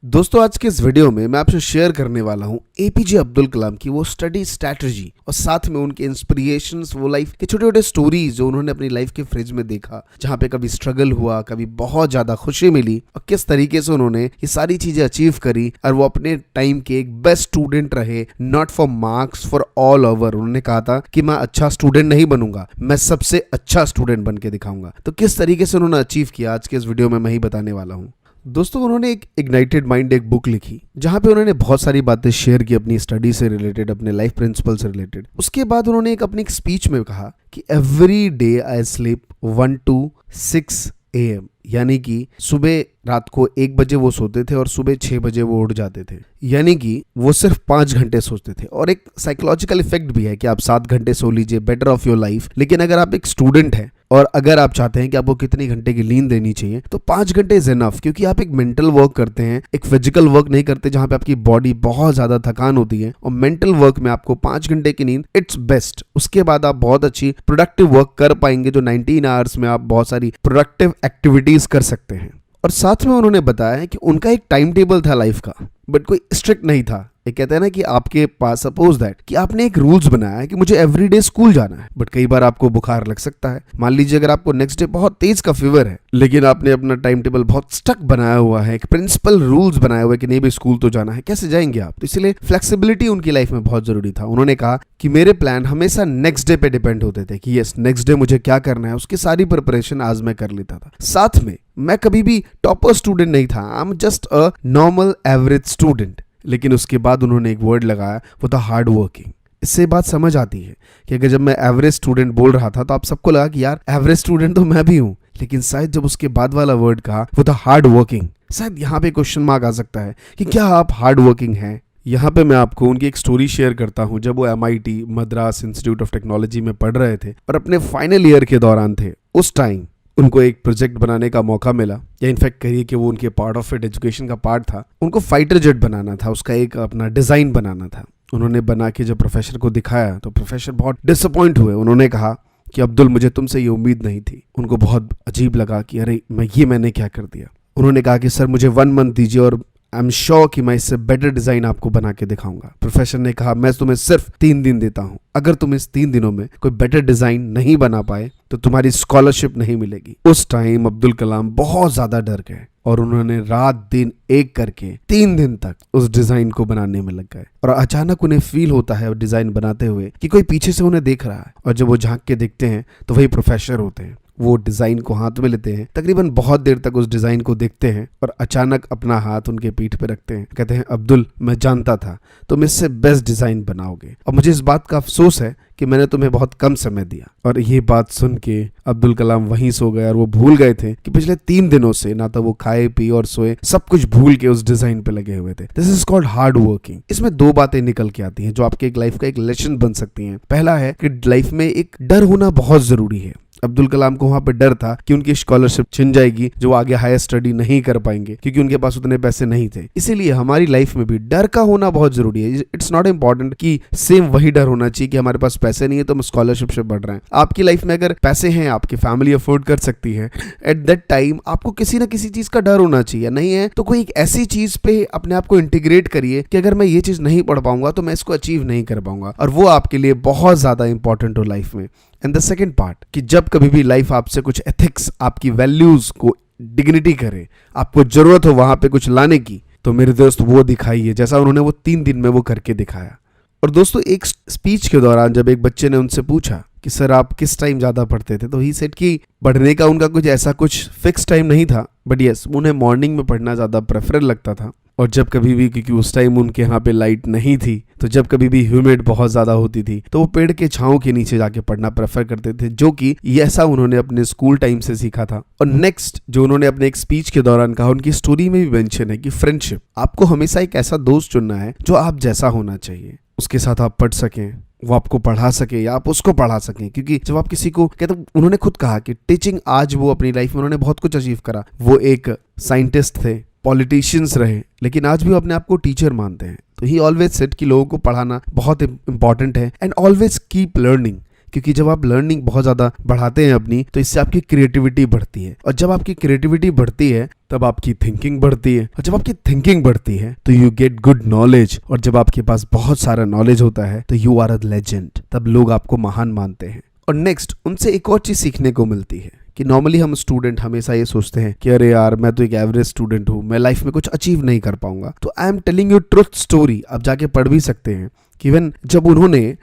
दोस्तों आज के इस वीडियो में मैं आपसे शेयर करने वाला हूं एपीजे अब्दुल कलाम की वो स्टडी स्ट्रैटेजी और साथ में उनके इंस्पिरेशंस, वो लाइफ के छोटे छोटे स्टोरीज जो उन्होंने अपनी लाइफ के फ्रिज में देखा, जहां पे कभी स्ट्रगल हुआ, कभी बहुत ज्यादा खुशी मिली और किस तरीके से उन्होंने ये सारी चीजें अचीव करी और वो अपने टाइम के एक बेस्ट स्टूडेंट रहे, not for marks, for all over. उन्होंने कहा था कि मैं अच्छा स्टूडेंट नहीं बनूंगा, मैं सबसे अच्छा स्टूडेंट बन के दिखाऊंगा। तो किस तरीके से उन्होंने अचीव किया आज के इस वीडियो में मैं ही बताने वाला हूँ। दोस्तों उन्होंने एक इग्नाइटेड माइंड एक बुक लिखी जहां पे उन्होंने बहुत सारी बातें शेयर की अपनी स्टडी से रिलेटेड, अपने लाइफ प्रिंसिपल से रिलेटेड। उसके बाद उन्होंने अपनी एक स्पीच में कहा कि every day I sleep 1 to 6 AM, यानी कि सुबह रात को 1 बजे वो सोते थे और सुबह 6 बजे वो उठ जाते थे, यानी कि वो सिर्फ 5 घंटे सोते थे। और एक साइकोलॉजिकल इफेक्ट भी है कि आप 7 घंटे सो लीजिए, बेटर ऑफ योर लाइफ। लेकिन अगर आप एक स्टूडेंट हैं और अगर आप चाहते हैं कि आपको कितनी घंटे की नींद देनी चाहिए, तो 5 घंटे इज इनफ, क्योंकि आप एक मेंटल वर्क करते हैं, एक फिजिकल वर्क नहीं करते जहां पे आपकी बॉडी बहुत ज्यादा थकान होती है। और मेंटल वर्क में आपको 5 घंटे की नींद इट्स बेस्ट। उसके बाद आप बहुत अच्छी प्रोडक्टिव वर्क कर पाएंगे, जो 19 आवर्स में आप बहुत सारी प्रोडक्टिव एक्टिविटीज कर सकते हैं। और साथ में उन्होंने बताया है कि उनका एक टाइम टेबल था लाइफ का, बट कोई स्ट्रिक्ट नहीं था। ये कहते हैं ना कि आपके पास सपोज दैट कि आपने एक रूल्स बनाया है कि मुझे एवरीडे स्कूल जाना है, बट कई बार आपको बुखार लग सकता है। मान लीजिए अगर आपको नेक्स्ट डे बहुत तेज का फीवर है, लेकिन आपने अपना टाइम टेबल बहुत स्टक बनाया हुआ है, एक प्रिंसिपल रूल्स बनाए हुए कि नहीं भाई स्कूल तो जाना है, कैसे जाएंगे आप? तो इसलिए फ्लेक्सिबिलिटी उनकी लाइफ में बहुत जरूरी था। उन्होंने कहा कि मेरे प्लान हमेशा नेक्स्ट डे पे डिपेंड होते थे कि यस नेक्स्ट डे मुझे क्या करना है, उसकी सारी प्रिपरेशन आज मैं कर लेता था। साथ में मैं कभी भी टॉपर स्टूडेंट नहीं था, I am just a normal average student. लेकिन उसके बाद उन्होंने एक वर्ड लगाया, वो था हार्ड वर्किंग। इससे बात समझ आती है कि अगर जब मैं एवरेज स्टूडेंट बोल रहा था तो आप सबको लगा कि यार एवरेज स्टूडेंट तो मैं भी हूं, लेकिन शायद जब उसके बाद वाला वर्ड कहा वो था हार्ड वर्किंग, शायद यहाँ पे क्वेश्चन मार्क आ सकता है कि क्या आप हार्ड वर्किंग हैं। यहाँ पे मैं आपको उनकी एक स्टोरी शेयर करता हूँ। जब वो MIT Madras institute of technology में पढ़ रहे थे और अपने फाइनल ईयर के दौरान थे, उस टाइम उनको एक प्रोजेक्ट बनाने का मौका मिला, या इनफैक्ट कहिए कि वो उनके पार्ट ऑफ इट एजुकेशन का पार्ट था। उनको फाइटर जेट बनाना था, उसका एक अपना डिजाइन बनाना था। उन्होंने बना के जब प्रोफेसर को दिखाया तो प्रोफेसर बहुत डिसअपॉइंट हुए। उन्होंने कहा कि अब्दुल मुझे तुमसे ये उम्मीद नहीं थी। उनको बहुत अजीब लगा कि अरे मैंने क्या कर दिया। उन्होंने कहा कि सर मुझे 1 मंथ दीजिए और आई एम श्योर कि मैं इससे बेटर डिजाइन आपको बना के दिखाऊंगा। प्रोफेसर ने कहा मैं तुम्हें सिर्फ 3 दिन देता हूं, अगर तुम इस 3 दिनों में कोई बेटर डिजाइन नहीं बना पाए तो तुम्हारी स्कॉलरशिप नहीं मिलेगी। उस टाइम अब्दुल कलाम बहुत ज्यादा डर गए और उन्होंने रात दिन एक करके 3 दिन तक उस डिजाइन को बनाने में लग गए। और अचानक उन्हें फील होता है डिजाइन बनाते हुए कि कोई पीछे से उन्हें देख रहा है, और जब वो झांक के देखते हैं तो वही प्रोफेसर होते हैं। वो डिजाइन को हाथ में लेते हैं, तकरीबन बहुत देर तक उस डिजाइन को देखते हैं और अचानक अपना हाथ उनके पीठ पे रखते हैं। कहते हैं अब्दुल मैं जानता था तुम इससे बेस्ट डिजाइन बनाओगे, और मुझे इस बात का अफसोस है कि मैंने तुम्हें बहुत कम समय दिया। और ये बात सुन के अब्दुल कलाम वहीं सो गए और वो भूल गए थे कि पिछले 3 दिनों से ना तो वो खाए पी और सोए, सब कुछ भूल के उस डिजाइन पे लगे हुए थे। This is called hard working. इसमें 2 बातें निकल के आती हैं जो आपके एक लाइफ का एक लेसन बन सकती हैं। पहला है कि लाइफ में एक डर होना बहुत जरूरी है। अब्दुल कलाम को वहां पे डर था कि उनकी स्कॉलरशिप छिन जाएगी, जो आगे हायर स्टडी नहीं कर पाएंगे क्योंकि उनके पास उतने पैसे नहीं थे। इसीलिए हमारी लाइफ में भी डर का होना बहुत जरूरी है। इट्स नॉट इंपॉर्टेंट कि सेम वही डर होना चाहिए कि हमारे पास पैसे नहीं है तो हम स्कॉलरशिप से बढ़ रहे हैं। आपकी लाइफ में अगर पैसे हैं, आपकी फैमिली अफोर्ड कर सकती है, एट दैट टाइम आपको किसी ना किसी चीज का डर होना चाहिए। नहीं है तो कोई एक ऐसी चीज पे अपने आप को इंटीग्रेट करिए कि अगर मैं ये चीज नहीं पढ़ पाऊंगा तो मैं इसको अचीव नहीं कर पाऊंगा, और वो आपके लिए बहुत ज्यादा इंपॉर्टेंट हो लाइफ में। एंड द सेकेंड पार्ट कि जब कभी भी लाइफ आपसे कुछ एथिक्स, आपकी वैल्यूज को डिग्निटी करे, आपको जरूरत हो वहां पे कुछ लाने की, तो मेरे दोस्त वो दिखाइए जैसा उन्होंने वो 3 दिन में वो करके दिखाया। और दोस्तों एक स्पीच के दौरान जब एक बच्चे ने उनसे पूछा कि सर आप किस टाइम ज्यादा पढ़ते थे, तो ही सेड कि पढ़ने का उनका कुछ ऐसा कुछ फिक्स टाइम नहीं था, बट यस उन्हें मॉर्निंग में पढ़ना ज्यादा प्रेफर लगता था। और जब कभी भी, क्योंकि उस टाइम उनके यहाँ पे लाइट नहीं थी, तो जब कभी भी ह्यूमिड बहुत ज्यादा होती थी तो वो पेड़ के छांव के नीचे जाके पढ़ना प्रेफर करते थे, जो कि ऐसा उन्होंने अपने स्कूल टाइम से सीखा था। और नेक्स्ट जो उन्होंने अपने एक स्पीच के दौरान कहा, उनकी स्टोरी में भी मेंशन है कि फ्रेंडशिप, आपको हमेशा एक ऐसा दोस्त चुनना है जो आप जैसा होना चाहिए, उसके साथ आप पढ़ सकें, वो आपको पढ़ा सके या आप उसको पढ़ा सकें। क्योंकि जब आप किसी को कहते, उन्होंने खुद कहा कि टीचिंग, आज वो अपनी लाइफ में उन्होंने बहुत कुछ अचीव करा। वो एक साइंटिस्ट थे, पॉलिटिशियंस रहे, लेकिन आज भी अपने आप को टीचर मानते हैं। तो ही ऑलवेज सेड कि लोगों को पढ़ाना बहुत इंपॉर्टेंट है, एंड ऑलवेज कीप लर्निंग। क्योंकि जब आप लर्निंग बहुत ज़्यादा बढ़ाते हैं अपनी, तो इससे आपकी क्रिएटिविटी बढ़ती है, और जब आपकी क्रिएटिविटी बढ़ती है तब आपकी थिंकिंग बढ़ती है, और जब आपकी थिंकिंग बढ़ती है तो यू गेट गुड नॉलेज, और जब आपके पास बहुत सारा नॉलेज होता है तो यू आर अ लेजेंड, तब लोग आपको महान मानते हैं। और नेक्स्ट, उनसे एक और चीज़ सीखने को मिलती है कि नॉर्मली हम स्टूडेंट हमेशा ये सोचते हैं कि अरे यार मैं तो एक एवरेज स्टूडेंट हूँ, मैं लाइफ में कुछ अचीव नहीं कर पाऊंगा। तो I am telling you truth story, आप जाके पढ़ भी सकते हैं कि इवन जब उन्होंने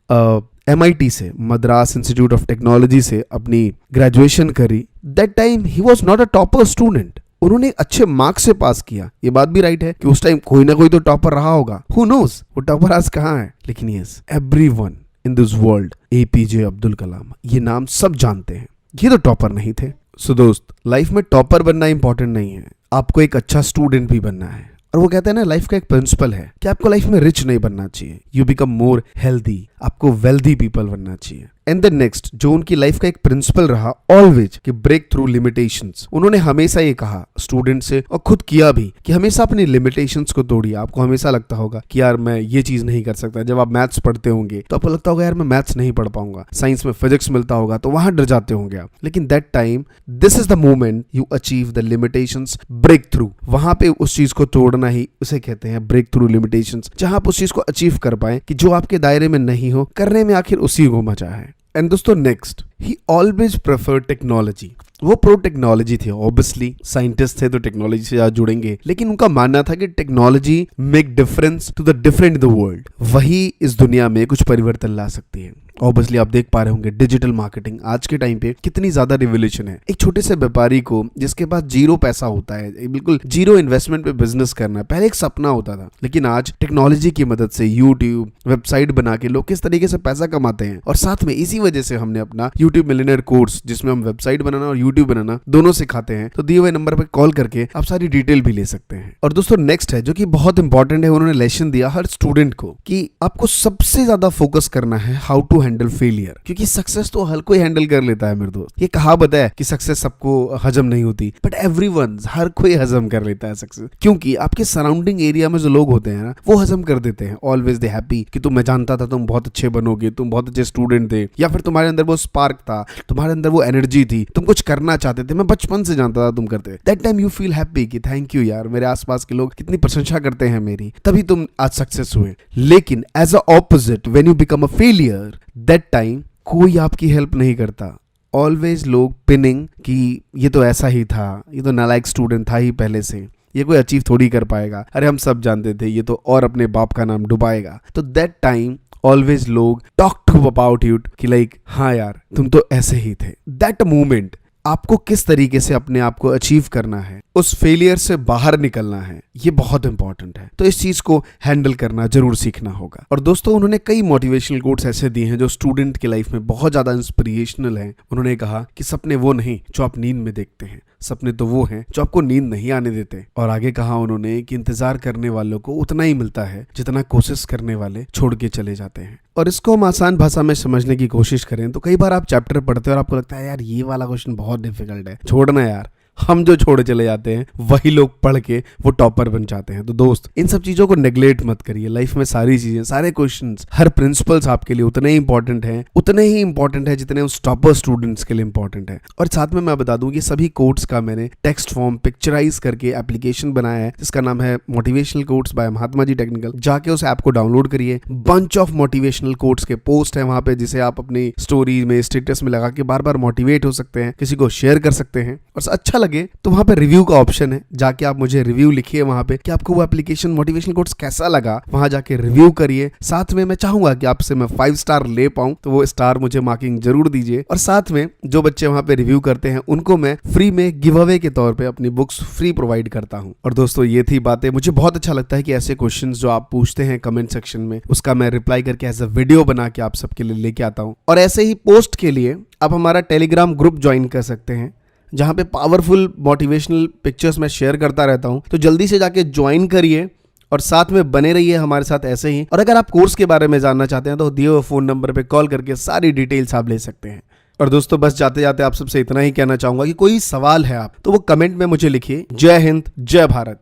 MIT से, मद्रास इंस्टीट्यूट ऑफ टेक्नोलॉजी से अपनी ग्रेजुएशन करी, that time he was not a topper student. उन्होंने अच्छे मार्क्स से पास किया। ये बात भी राइट है कि उस टाइम कोई ना कोई तो टॉपर रहा होगा, हु नोज वो टॉपर आज कहाँ है। लेकिन yes, everyone in this world, APJ Abdul Kalam, ये नाम सब जानते हैं, ये तो टॉपर नहीं थे। सो दोस्त, लाइफ में टॉपर बनना इंपॉर्टेंट नहीं है, आपको एक अच्छा स्टूडेंट भी बनना है। और वो कहते हैं ना, लाइफ का एक प्रिंसिपल है कि आपको लाइफ में रिच नहीं बनना चाहिए, यू बिकम मोर हेल्दी, आपको वेल्दी पीपल बनना चाहिए। एंड द नेक्स्ट, जो उनकी लाइफ का एक प्रिंसिपल रहा ऑलवेज, कि ब्रेक थ्रू लिमिटेशंस। उन्होंने हमेशा ये कहा स्टूडेंट से, और खुद किया भी, कि हमेशा अपनी लिमिटेशंस को तोड़िए। आपको हमेशा लगता होगा कि यार मैं ये चीज नहीं कर सकता। जब आप मैथ्स पढ़ते होंगे तो आपको लगता होगा यार मैं मैथ्स नहीं पढ़ पाऊंगा। साइंस में फिजिक्स मिलता होगा तो वहां डर जाते होंगे आप। लेकिन that time, this is the moment you achieve the limitations break through. वहां पे उस चीज को तोड़ना ही उसे कहते हैं ब्रेक थ्रू लिमिटेशंस, जहां आप उस चीज को अचीव कर पाए कि जो आपके दायरे में नहीं हो, करने में आखिर उसी को मजा है। एंड दोस्तों नेक्स्ट, ही ऑलवेज प्रेफर टेक्नोलॉजी। वो प्रो टेक्नोलॉजी थे, ऑब्वियसली साइंटिस्ट थे तो टेक्नोलॉजी से ज्यादा जुड़ेंगे, लेकिन उनका मानना था कि technology make difference to the different in the world, वही इस दुनिया में कुछ परिवर्तन ला सकती है। ऑब्वियसली आप देख पा रहे होंगे डिजिटल मार्केटिंग आज के टाइम पे कितनी ज्यादा रिवोल्यूशन है। एक छोटे से व्यापारी को जिसके पास जीरो पैसा होता है, बिल्कुल जीरो इन्वेस्टमेंट पे बिजनेस करना है, पहले एक सपना होता था, लेकिन आज टेक्नोलॉजी की मदद से यूट्यूब, वेबसाइट बना के लोग किस तरीके से पैसा कमाते हैं। और साथ में इसी वजह से हमने अपना यूट्यूब मिलियनेयर कोर्स, जिसमें हम वेबसाइट बनाना और यूट्यूब बनाना दोनों सिखाते हैं, तो दिए हुए नंबर पर कॉल करके आप सारी डिटेल भी ले सकते हैं। और दोस्तों नेक्स्ट है जो कि बहुत इंपॉर्टेंट है, उन्होंने लेसन दिया हर स्टूडेंट को कि आपको सबसे ज्यादा फोकस करना है हाउ टू हैंडल फेलियर, क्योंकि सक्सेस तो हर कोई हैंडल कर लेता है मेरे दोस्त। ये कहावत है कि सक्सेस सबको हजम नहीं होती, बट एवरीवन, हर कोई हजम कर लेता है सक्सेस, क्योंकि आपके सराउंडिंग एरिया में जो लोग होते हैं ना, वो हजम कर देते हैं। ऑलवेज दे हैप्पी कि तुम, मैं जानता था तुम बहुत अच्छे बनोगे, तुम बहुत अच्छे स्टूडेंट थे, या फिर तुम्हारे अंदर वो स्पार्क था, तुम्हारे अंदर वो एनर्जी थी, तुम कुछ करना चाहते थे, मैं बचपन से जानता था तुम करते। That time you feel happy कि थैंक यू यार, मेरे आसपास के लोग कितनी प्रशंसा करते हैं मेरी, तभी तुम आज सक्सेस हुए। लेकिन as a opposite, when you become a failure, that time कोई आपकी हेल्प नहीं करता। ऑलवेज लोग पिनिंग कि ये तो ऐसा ही था, ये तो नालायक स्टूडेंट था ही पहले से, ये कोई अचीव थोड़ी कर पाएगा, अरे हम सब जानते थे, ये तो और अपने बाप का नाम डुबाएगा। तो दैट टाइम ऑलवेज लोग टॉक टू अबाउट यू कि लाइक हाँ यार तुम तो ऐसे ही थे। दैट मोमेंट आपको किस तरीके से अपने आप को अचीव करना है, उस फेलियर से बाहर निकलना है, ये बहुत इंपॉर्टेंट है। तो इस चीज को हैंडल करना जरूर सीखना होगा। और दोस्तों उन्होंने कई मोटिवेशनल कोट्स ऐसे दिए हैं जो स्टूडेंट की लाइफ में बहुत ज्यादा इंस्पिरेशनल हैं। उन्होंने कहा कि सपने वो नहीं जो आप नींद में देखते हैं, सपने तो वो हैं जो आपको नींद नहीं आने देते। और आगे कहा उन्होंने कि इंतजार करने वालों को उतना ही मिलता है जितना कोशिश करने वाले छोड़ के चले जाते हैं। और इसको हम आसान भाषा में समझने की कोशिश करें तो कई बार आप चैप्टर पढ़ते हैं और आपको लगता है यार ये वाला क्वेश्चन बहुत डिफिकल्ट है, छोड़ना यार। हम जो छोड़ चले जाते हैं वही लोग पढ़ के वो टॉपर बन जाते हैं। तो दोस्त इन सब चीजों को नेग्लेक्ट मत करिए। लाइफ में सारी चीजें, सारे क्वेश्चंस, हर प्रिंसिपल्स आपके लिए उतने ही इंपॉर्टेंट हैं, उतने ही इंपॉर्टेंट है जितने उस टॉपर स्टूडेंट्स के लिए इंपॉर्टेंट है। और साथ में मैं बता दूं कि सभी कोट्स का मैंने टेक्स्ट फॉर्म पिक्चराइज करके एप्लीकेशन बनाया है जिसका नाम है motivational quotes bye Mahatma ji technical. जाके उस ऐप को डाउनलोड करिए। बंच ऑफ मोटिवेशनल कोट्स के पोस्ट है वहां पे, जिसे आप अपनी स्टोरी में, स्टेटस में लगा के बार बार मोटिवेट हो सकते हैं, किसी को शेयर कर सकते हैं। और अच्छा लगे तो वहां पे रिव्यू का ऑप्शन है, जाके आप मुझे रिव्यू लिखिए वहां पे कि आपको वो एप्लीकेशन मोटिवेशनल कोट्स कैसा लगा। वहां जाके रिव्यू करिए। साथ में मैं चाहूंगा कि आपसे मैं 5 स्टार ले पाऊं, तो वो स्टार मुझे मार्किंग जरूर दीजिए। और साथ में जो बच्चे वहां पे रिव्यू करते हैं उनको मैं फ्री में गिव अवे के तौर पे अपनी बुक्स फ्री प्रोवाइड करता हूं। और दोस्तों ये थी बातें। मुझे बहुत अच्छा लगता है कि ऐसे क्वेश्चंस जो आप पूछते हैं कमेंट सेक्शन में, उसका मैं रिप्लाई करके एज अ वीडियो बना के आप सबके लिए लेके आता हूं। और ऐसे ही पोस्ट के लिए आप हमारा टेलीग्राम ग्रुप ज्वाइन कर सकते हैं, जहां पे पावरफुल मोटिवेशनल पिक्चर्स मैं शेयर करता रहता हूं। तो जल्दी से जाके ज्वाइन करिए और साथ में बने रहिए हमारे साथ ऐसे ही। और अगर आप कोर्स के बारे में जानना चाहते हैं तो दिए हुए फोन नंबर पे कॉल करके सारी डिटेल्स आप ले सकते हैं। और दोस्तों बस जाते जाते आप सबसे इतना ही कहना चाहूंगा कि कोई सवाल है आप तो वो कमेंट में मुझे लिखिए। जय हिंद, जय भारत।